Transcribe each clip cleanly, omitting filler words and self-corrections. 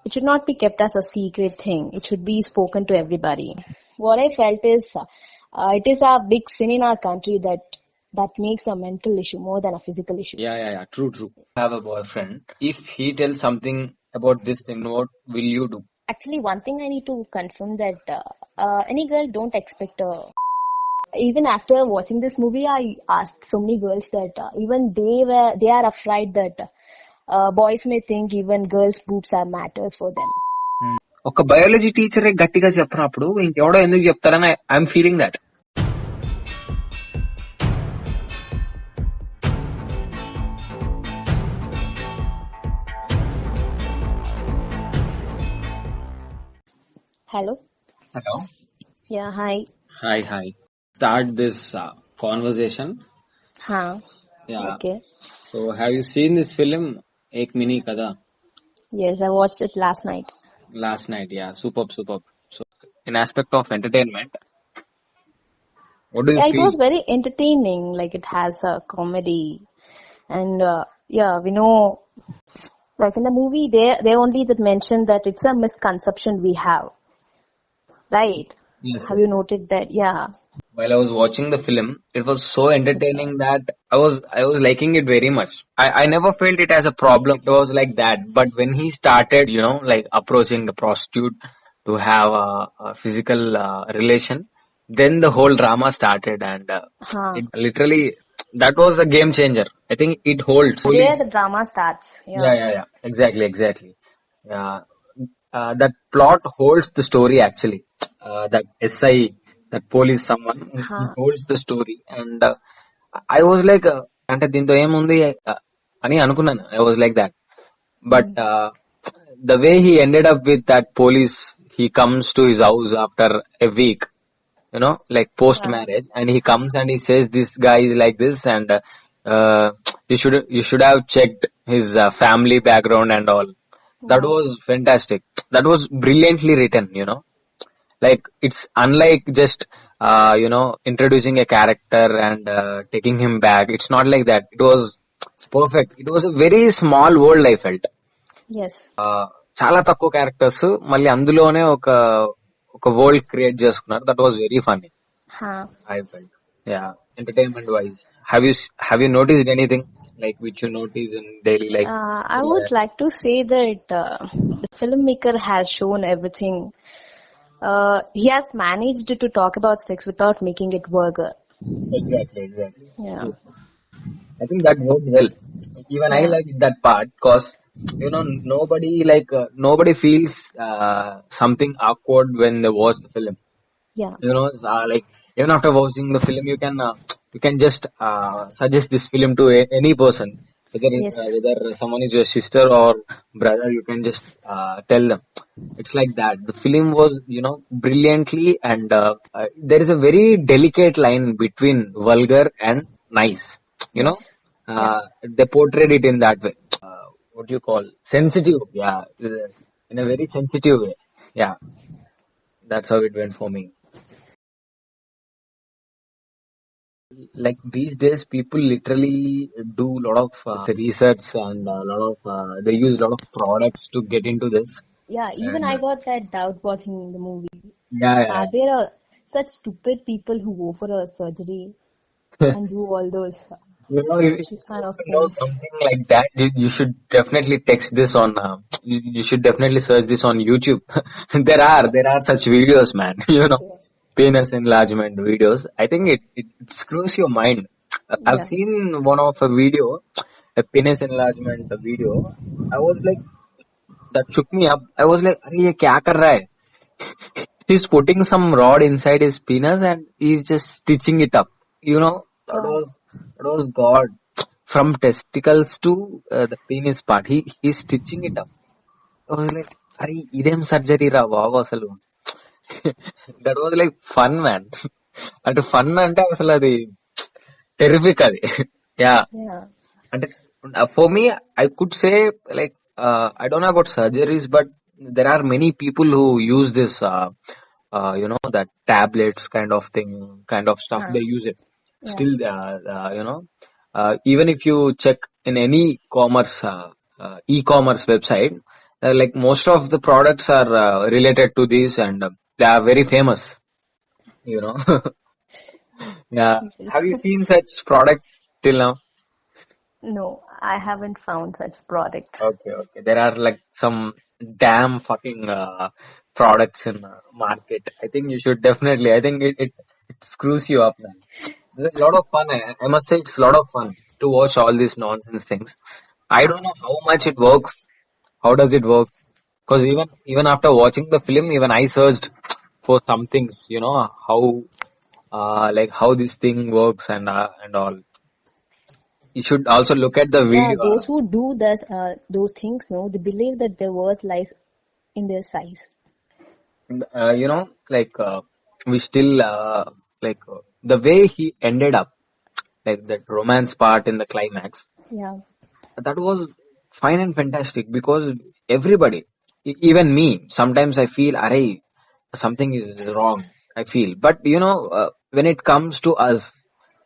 it should not be kept as a secret thing. It should be spoken to everybody. What I felt is, it is a big sin in our country that makes a mental issue more than a physical issue. Yeah. True. Have a boyfriend. If he tells something about this thing, what will you do? Actually, one thing I need to confirm that any girl don't expect a. Even after watching this movie, I asked so many girls that even they are afraid that boys may think even girls' boobs are matters for them. ఒక biology టీచరే గట్టిగా చెప్పినప్పుడు ఇంకెవడో ఎందుకు చెప్తారని I'm feeling that. Hello. Hello. Yeah. Hi. Hi. Start this conversation. Huh. Yeah. Okay. So have you seen this film, Ek Mini Katha? Yes, I watched it last night. Last night, yeah. Superb. So in aspect of entertainment, what do you Yeah, it feel? was very entertaining. Like it has a comedy, and yeah, we know. Like in the movie, they only that mentioned that it's a misconception we have, right? Yes. Have you noted that? Yeah. While I was watching the film, it was so entertaining that I was liking it very much. I never felt it as a problem. It was like that. But when he started, like approaching the prostitute to have a physical relation, then the whole drama started, and Huh. it literally that was a game changer. I think it holds. There the drama starts. Yeah. Yeah. Exactly. Yeah. That plot holds the story actually. That SI, that police, someone he Huh. holds the story, and I was like, అంటే దీంతో ఏముంది అని అనుకున్నాను. I was like that, but the way he ended up with that police, he comes to his house after a week, like post marriage, and he comes and he says this guy is like this, and you should have checked his family background and all. That was fantastic. That was brilliantly written, like it's unlike just introducing a character and taking him back. It's not like that. It was perfect. It was a very small world, I felt. Yes. చాలా తక్కువ characters మళ్ళీ అందులోనే ఒక world create చేసుకున్నారు. That was very funny. Huh. I felt. Yeah, entertainment wise, have you noticed anything like which you notice in daily life? I would like to say that the filmmaker has shown everything. He has managed to talk about sex without making it vulgar. Exactly. Yeah. I think that worked well. Even I liked that part because nobody feels something awkward when they watch the film. Yeah. Like even after watching the film, you can just suggest this film to any person, Yes. whether someone is your sister or brother. You can just tell them. It's like that. The film was brilliantly, and there is a very delicate line between vulgar and nice. Yes. They portrayed it in that way. What do you call sensitive? Yeah, in a very sensitive way. Yeah, that's how it went for me. Like these days, people literally do a lot of research, and a lot of they use a lot of products to get into this. Yeah, even And I got that doubt watching the movie. yeah. There are such stupid people who go for a surgery and do all those If kind of you know things. something like that, you should definitely text this on. You should definitely search this on YouTube. there are such videos, man. Penis enlargement videos. I think it screws your mind. I've Yeah. seen one of a video, a penis enlargement video. I was like, that shook me up. I was like, "Arey, ye kya kar raha hai?" He's putting some rod inside his penis and he's just stitching it up. That was God. From testicles to the penis part, he's stitching it up. I was like, "Arey, idem surgery ra babu asalu." That was like fun, man. అంటే fun అంటే అసలు అది terrific అది. Yeah Yeah. అంటే for me I could say like I don't know about surgeries, but there are many people who use this that tablets kind of thing, kind of stuff. They use it Yeah. still. Even if you check in any e-commerce website, like most of the products are related to these, and they are very famous. You know. Yeah. Have you seen such products till now? No, I haven't found such product. Okay, okay. There are like some damn fucking products in market. I think you should definitely. I think it screws you up, man. It's a lot of fun. I must say it's a lot of fun to watch all these nonsense things. I don't know how much it works. How does it work? Because even after watching the film, even I searched for some things. You know how like how this thing works and all. You should also look at the Yeah, video. those who do those things, no, they believe that their worth lies in their size. You know, like we still like the way he ended up, like that romance part in the climax, Yeah, that was fine and fantastic because everybody, even me, sometimes I feel, array, something is wrong. I feel, but you know, when it comes to us,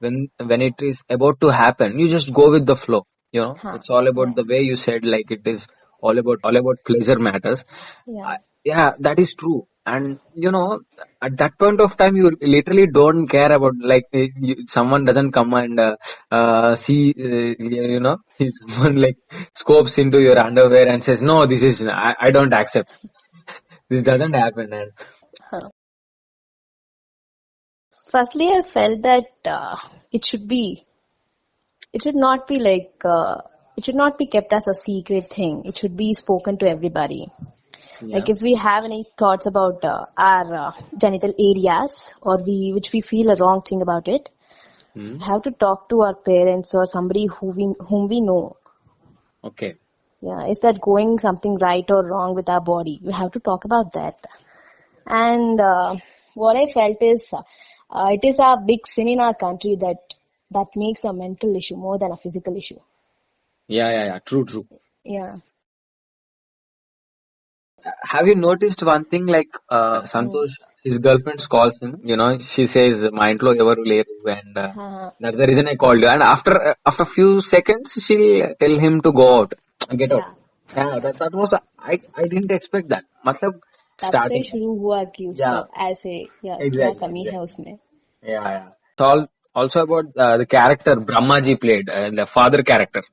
when it is about to happen, you just go with the flow. You know, huh, it's all yeah, about the way you said, like it is all about pleasure matters. yeah, Yeah, that is true. And you know, at that point of time, you literally don't care about like someone doesn't come and see, you know, someone like scopes into your underwear and says, "No, this is I don't accept. This doesn't happen." And huh. Firstly, I felt that it should not be it should not be kept as a secret thing. It should be spoken to everybody. yeah, Like if we have any thoughts about our genital areas or which we feel a wrong thing about it, hmm, we have to talk to our parents or somebody whom we know. okay, Yeah, is that going something right or wrong with our body? We have to talk about that. And what I felt is it is a big sin in our country that makes a mental issue more than a physical issue. yeah, yeah, yeah, true, true. Yeah. Have you noticed one thing like Mm. Santosh, his girlfriend calls him, you know, she says, "మా ఇంట్లో ఎవరు లేరు," and Uh, that's the reason I called you. And after few seconds, she'll tell him to go out, get out. yeah. Yeah, that was I didn't expect that. मतलब तब से starting. शुरू हुआ कि Yeah, उसका ऐसे या क्या exactly, कमी है exactly. उसमें. Yeah, yeah. It's all also about the character Brahmaji played, the father character.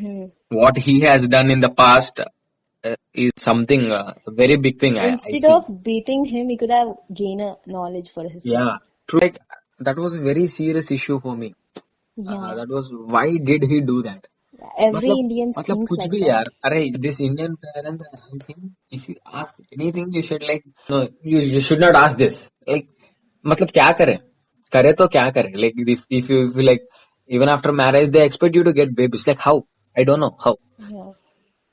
Hmm. What he has done in the past is something a very big thing. I Instead feel. of beating him, he could have gained a knowledge for his son. Yeah, true. Like that was a very serious issue for me. Yeah. That was why did he do that? Every मतलब Indian मतलब thinks कुछ like भी that. यार अरे this Indian parent I think if you ask anything you should like no you should not ask this like मतलब क्या करें करे तो क्या करें like if you like even after marriage they expect you to get babies like how I don't know how. Yeah.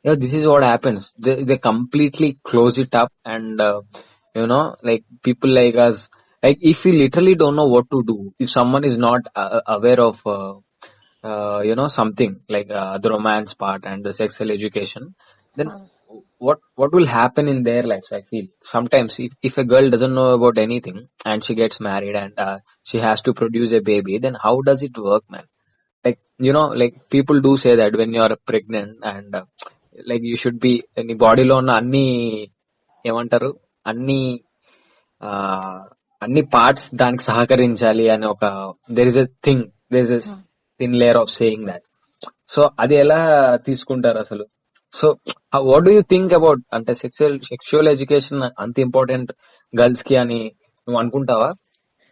Yeah, this is what happens. They completely close it up, and you know, like people like us, like if we literally don't know what to do, if someone is not aware of, you know, something like the romance part and the sexual education, then Huh. what will happen in their lives? I feel sometimes if a girl doesn't know about anything and she gets married and she has to produce a baby, then how does it work, man? Like you know like people do say that when you are pregnant and like you should be నీ బాడీలో ఉన్న అన్ని ఏమంటారు అన్ని ఆ, అన్ని parts దానికి సహకరించాలి అని ఒక there is a thing there is a Huh. Thin layer of saying that so అది ఎలా తీసుకుంటారు అసలు so what do you think about అంటే సెక్షువల్ ఎడ్యుకేషన్ అంత ఇంపార్టెంట్ గర్ల్స్ కి అని నువ్వు అనుకుంటావా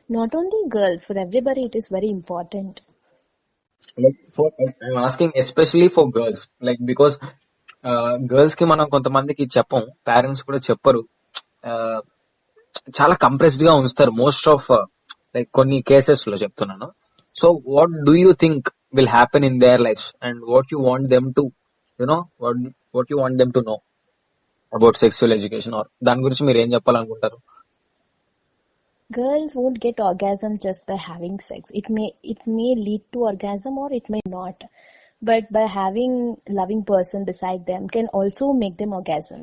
Not only girls, for everybody it is very important. like for I'm asking especially for girls like because girls కి మనం కొంతమందికి చెప్పం పేరెంట్స్ కూడా చెప్పరు Uh, చాలా కంప్రెస్డ్ గా ఉంచుతారు మోస్ట్ ఆఫ్ లైక్ కొన్ని కేసెస్ లో చెప్తున్నాను so what do you think will happen in their life and what you want them to you know what you want them to know about sexual education or దాని గురించి మీరు ఏం చెప్పాలనుకుంటారు Girls won't get orgasm just by having sex. It may lead to orgasm or it may not. But by having loving person beside them can also make them orgasm.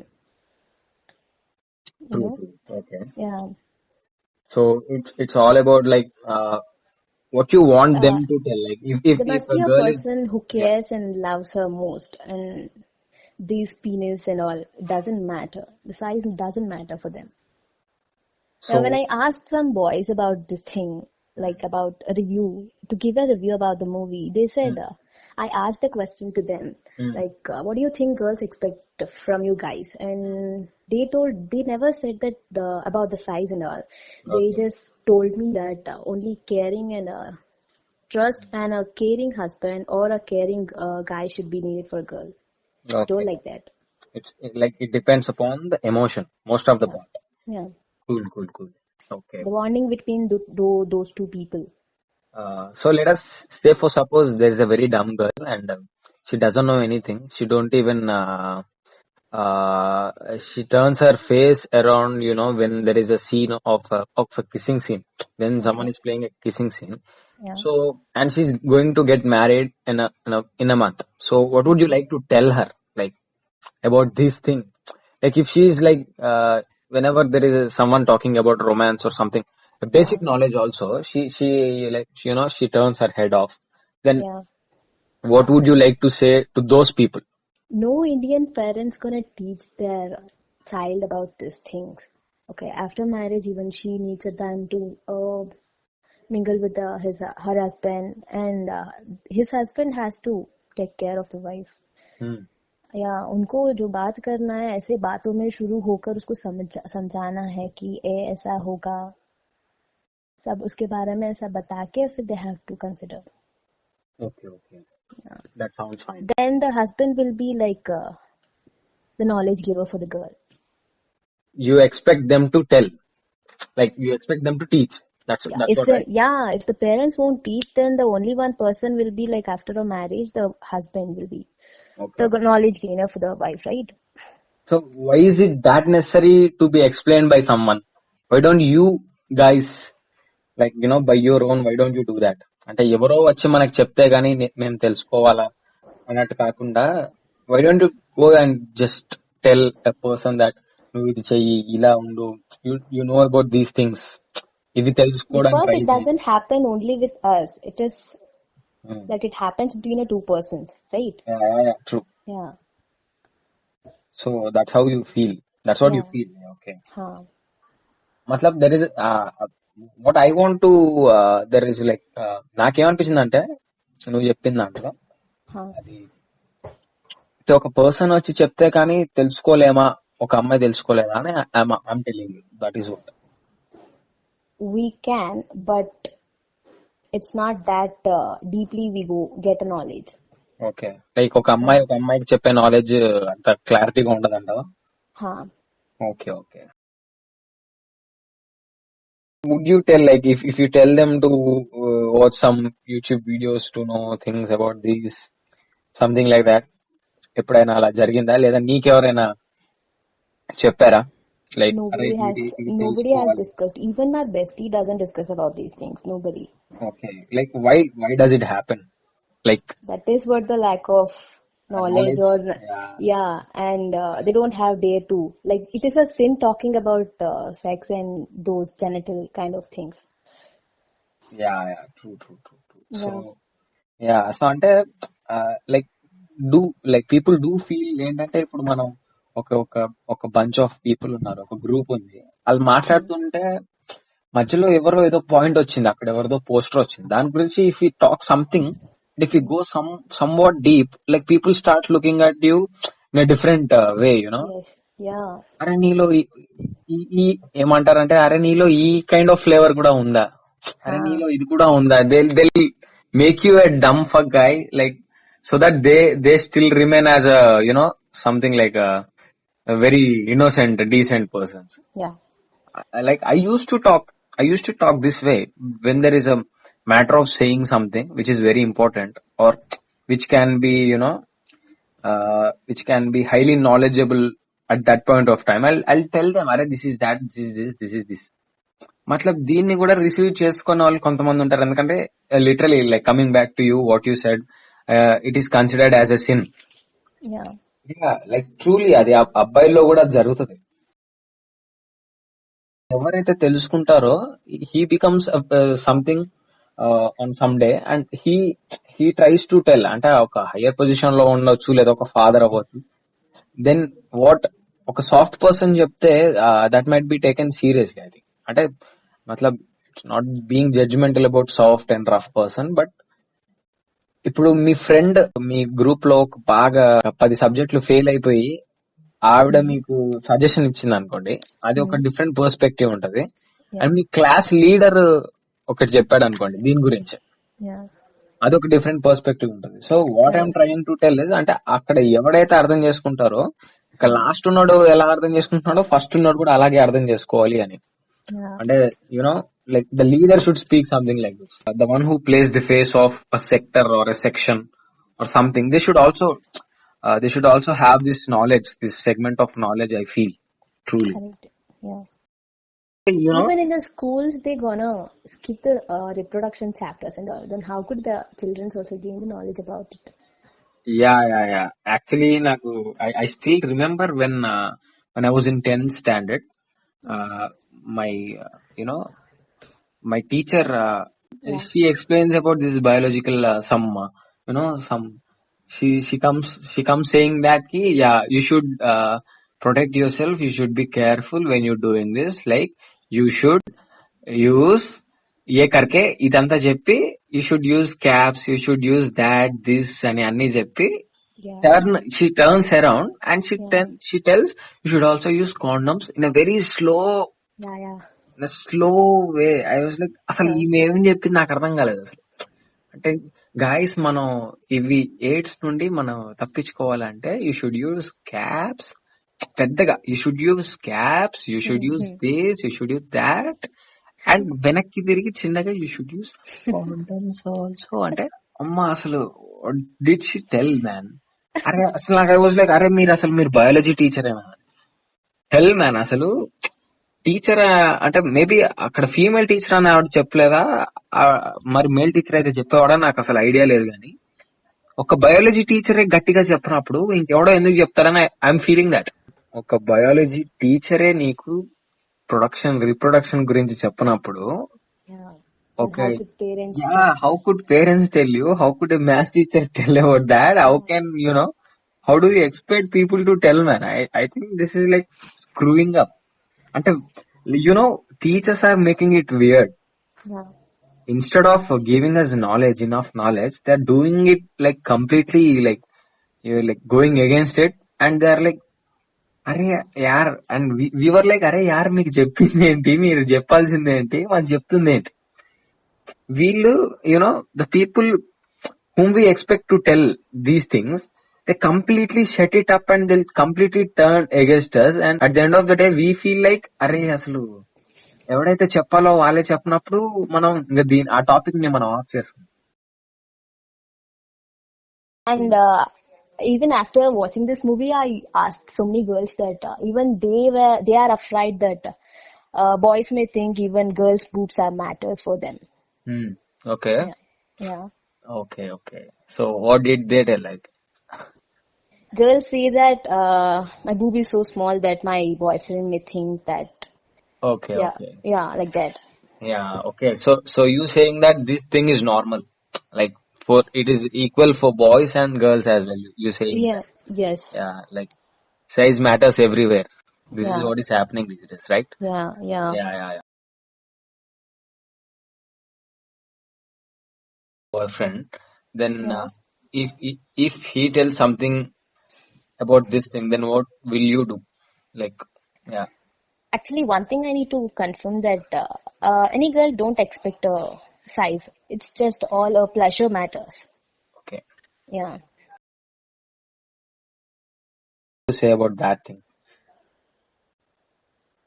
You True, know? true. Okay. Yeah. So it's all about like what you want them Uh, to tell. Like if there if must a be a girl is person who yeah cares and loves her most, and these penis and all, it doesn't matter. The size doesn't matter for them. Now, when So, I asked some boys about this thing, like about a review, to give a review about the movie, they said, mm, I asked the question to them, mm, like, what do you think girls expect from you guys? And they never said that about the size and all. They okay, just told me that only caring and trust and a caring husband or a caring guy should be needed for a girl. They told okay. like that. Like it depends upon the emotion, most of the Yeah. part. Yeah. Cool, cool, cool. Okay. The bonding between those two people. So let us say for suppose there is a very dumb girl and she doesn't know anything. She don't even she turns her face around, when there is a scene of a kissing scene, when someone Okay. is playing a kissing scene. Yeah. So and she's going to get married in a month. So what would you Okay. like to tell her, like about this thing? Like if she's like whenever there is someone talking about romance or something, a Yeah. basic knowledge also, she like she turns her head off. Then Yeah. what would you like to say to those people? No Indian parents gonna teach their child about these things. Okay. After marriage, even she needs a time to mingle with her husband, and his husband has to take care of the wife. Hmm. या उनको जो बात करना है ऐसे बातों में शुरू होकर उसको समझाना है कि ऐसा होगा, सब उसके बारे में ऐसा बता के फिर they have to consider. Okay, okay. That sounds fine. Then the husband will be like the knowledge giver for the girl. You expect them to tell, like you expect them to teach. Yeah, That's what, right? if the parents won't teach, then the only one person will be like after a marriage, the husband will be Okay, the okay. knowledge gainer for the wife, right? So why is it that necessary to be explained by someone? Why don't you guys, like by your own, why don't you do that? అంటే ఎవరో వచ్చి మనకు చెప్తే గానీ మేము తెలుసుకోవాలా అన్నట్టు కాకుండా, why don't you go and just tell a person that నువ్వు ఇది చెయ్యి, ఇలా ఉండు, you know about these things, ఇవి తెలుసుకోవడానికి Because ట్రై it చేయి. doesn't happen only with us. It is like it happens between the two persons, right? True. Yeah. So that's how you feel, that's what you Yeah. Feel. Okay. Huh. మతలబ్ there is what I want to there is like నాకేమనిపించింది అంటే నువ్వు చెప్పిన దాంట్లో Huh. అది ఒక person వచ్చి చెప్తే కానీ తెలుసుకోలేమా, ఒక అమ్మాయి తెలుసుకోలేదా అని I'm telling you, that is what. We can, but it's not that deeply we go get a knowledge. Okay, like ఒక Yeah. అమ్మాయికి చెప్పే నాలెడ్జ్ అంత క్లారిటీగా ఉండదంటావా? Huh. Okay, okay. Would you tell, like if you tell them to watch some YouTube videos to know things about these, something like that, ఎప్పుడైనా అలా జరిగిందా, లేదా నీకెవరైనా చెప్పారా, లైక్ అరే ఇది ఇది Nobody has తెలుసుకోవాలి? discussed. Even my bestie doesn't discuss about these things. Nobody. Okay, like why does it happen, like That is what the lack of knowledge knowledge? or yeah, and they don't have dare to. Like it is a sin talking about sex and those genital kind of things. Yeah, true. So Yeah. So అంటే like like people do feel ఏంటంటే, ఇప్పుడు మనం ఒక ఒక ఒక bunch of people ఉన్నారు, ఒక group ఉంది, వాళ్ళు మాట్లాడుతుంటే మధ్యలో ఎవరో ఏదో పాయింట్ వచ్చింది, అక్కడ ఎవరిదో పోస్టర్ వచ్చింది, దాని గురించి if you talk something, if you go some what deep, like people start looking at you in different way, Yes. Yeah. అరే నీలో ఈ ఏమంటారంటే, అరే నీలో ఈ కైండ్ ఆఫ్ ఫ్లేవర్ కూడా ఉందా, అరే Huh. నీలో ఇది కూడా ఉందా, they make you a dumb fuck guy, like so that they still remain as something like very innocent decent persons. Yeah. Like I used to talk this way when there is a matter of saying something which is very important, or which can be which can be highly knowledgeable at that point of time. I'll tell them, అరే this is that, this is this. మతలబ్ దీన్ని కూడా receive చేసుకున్న వాళ్ళు కొంతమంది ఉంటారు, ఎందుకంటే literally like coming back to you what you said, it is considered as a sin. Yeah. Like truly అది అబ్బాయిల్లో కూడా అది జరుగుతుంది. ఎవరైతే తెలుసుకుంటారో he becomes something on some day, and he tries to tell, అంటే ఒక హయ్యర్ పొజిషన్ లో ఉండొచ్చు, లేదా ఒక ఫాదర్ అవ్వచ్చు, దెన్ వాట్ ఒక సాఫ్ట్ పర్సన్ చెప్తే that might be taken seriously. I think అంటే మతలబ్ it's not being judgemental about soft and rough person, but ఇప్పుడు మీ ఫ్రెండ్ మీ గ్రూప్ లో ఒక బాగా 10 సబ్జెక్టులు ఫెయిల్ అయిపోయి ఆవిడ మీకు సజెషన్ ఇచ్చింది అనుకోండి, అది ఒక డిఫరెంట్ పర్స్పెక్టివ్ ఉంటది. అండ్ మీ క్లాస్ లీడర్ ఒకటి చెప్పాడు అనుకోండి దీని గురించి, అది ఒక డిఫరెంట్ పర్స్పెక్టివ్ ఉంటుంది. So what I'm trying to tell is, అంటే అక్కడ ఎవడైతే అర్థం చేసుకుంటారో, ఇక లాస్ట్ ఉన్నాడు ఎలా అర్థం చేసుకుంటున్నాడో ఫస్ట్ ఉన్నాడు కూడా అలాగే అర్థం చేసుకోవాలి అని. అంటే you know like the leader should speak something like this. The one who place the face of a sector are a section or something, they should also have this knowledge, this segment of knowledge, I feel, truly. Correct. Yeah. You know, Even in the schools, they gonna skip the reproduction chapters and all. Then how could the children also gain the knowledge about it? yeah. Actually, I still remember when I was in 10th standard, my you know my teacher, she explains about this biological some she comes saying that ki, yeah, you should protect yourself, you should be careful when you're doing this, like you should use ఏ కర్కే ఇదంతా చెప్పి you should use caps, you should use that this అని అన్ని చెప్పి she turns around and she tells you should also use condoms in a very slow way. I was like అసలు ఈమె ఏమని చెప్పింది నాకు అర్థం కాలేదు అసలు. అంటే గాయస్, మనం ఇవి ఎయిడ్స్ నుండి మనం తప్పించుకోవాలంటే యూ షుడ్ యూజ్ క్యాప్స్, పెద్దగా you should use caps, you should use this, you should use that, and వెనక్కి తిరిగి చిన్నగా you should use condoms also. అంటే అమ్మ అసలు డిడ్ షీ టెల్ మ్యాన్? అరే అసలు నాకు ఐ వాజ్ లైక్, అరే మీరు బయాలజీ టీచర్ ఏనా? టెల్ మ్యాన్ అసలు టీచర్ అంటే మేబీ అక్కడ ఫీమేల్ టీచర్ అని ఆవిడ చెప్పలేదా, మరి మేల్ టీచర్ అయితే చెప్పేవాడా నాకు అసలు ఐడియా లేదు. కానీ ఒక బయాలజీ టీచరే గట్టిగా చెప్పినప్పుడు ఇంకెవడో ఎందుకు చెప్తారని ఐఎమ్ ఫీలింగ్ దట్. ఒక బయాలజీ టీచరే నీకు రీప్రొడక్షన్ గురించి చెప్పినప్పుడు, okay, how could parents tell you? How could a maths teacher tell about that? How can how do you expect people to tell man? I think this is like screwing up. అంటే teachers are making it weird. Instead of giving us enough knowledge, they're doing it like completely, like you're like going against it, and they're like, అరే యార్, and we were like, అరే యార్ మీకు చెప్పింది ఏంటి, మీరు చెప్పాల్సింది ఏంటి, మాకు చెప్తుంది ఏంటి? వీళ్ళు the people whom we expect to tell these things, they completely shut it up and they'll completely turn against us, and at the end of the day we feel like, అరే అసలు ఎవడైతే చెప్పాలో వాళ్ళే చెప్పినప్పుడు మనం ఇంకా ఆ టాపిక్ ని మనం ఆఫ్ చేసుకుంటాం. And even after watching this movie, I asked so many girls that even they are afraid that boys may think even girls' boobs are matters for them. Okay. Yeah. Okay. So what did they tell? Like, girls say that my boob is so small that my boyfriend may think that. Okay. Yeah, like that. Yeah. Okay. So you saying that this thing is normal, like it is equal for boys and girls as well. You saying? Yeah. That? Yes. Yeah. Like size matters everywhere. This is what is happening these days, right? Yeah. Boyfriend. Then if he tells something about this thing, then what will you do? Like, yeah. Actually, one thing I need to confirm that any girl don't expect a size. It's just all a pleasure matters. Okay. Yeah. What to say about that thing?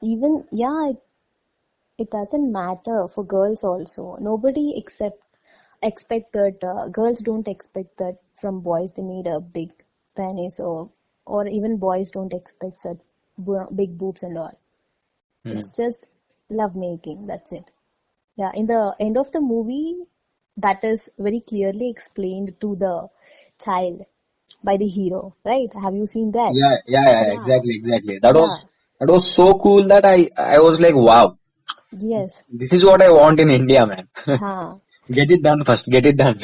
Even it doesn't matter for girls also. Nobody expect that girls don't expect that from boys they need a big penis, or even boys don't expect such big boobs and all. It's just love making, that's it. Yeah, in the end of the movie, that is very clearly explained to the child by the hero, right? Have you seen that? Yeah. Exactly. That was so cool that I was like, wow. Yes. This is what I want in India, man. Get it done first. Get it done.